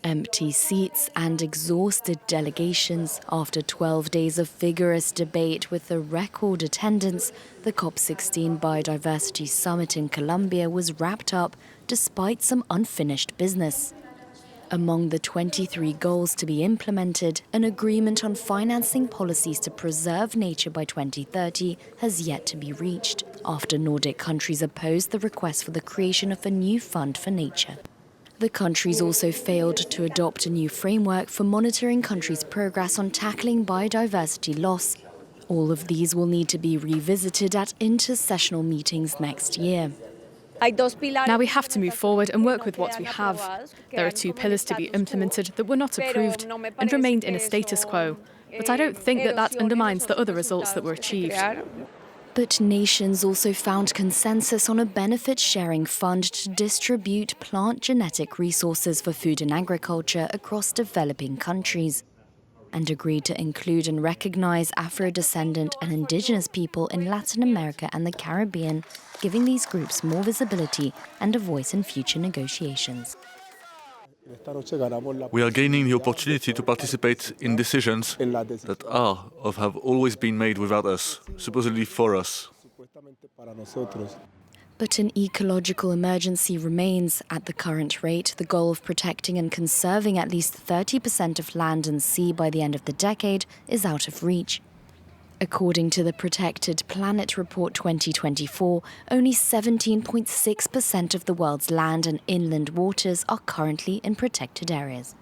Empty seats and exhausted delegations. After 12 days of vigorous debate with a record attendance, the COP16 Biodiversity Summit in Colombia was wrapped up despite some unfinished business. Among the 23 goals to be implemented, an agreement on financing policies to preserve nature by 2030 has yet to be reached, after Nordic countries opposed the request for the creation of a new fund for nature. The countries also failed to adopt a new framework for monitoring countries' progress on tackling biodiversity loss. All of these will need to be revisited at intersessional meetings next year. Now we have to move forward and work with what we have. There are 2 pillars to be implemented that were not approved and remained in a status quo. But I don't think that undermines the other results that were achieved. But nations also found consensus on a benefit-sharing fund to distribute plant genetic resources for food and agriculture across developing countries, and agreed to include and recognize Afro-descendant and indigenous people in Latin America and the Caribbean, giving these groups more visibility and a voice in future negotiations. We are gaining the opportunity to participate in decisions that are or have always been made without us, supposedly for us. But an ecological emergency remains. At the current rate, the goal of protecting and conserving at least 30% of land and sea by the end of the decade is out of reach. According to the Protected Planet Report 2024, only 17.6% of the world's land and inland waters are currently in protected areas.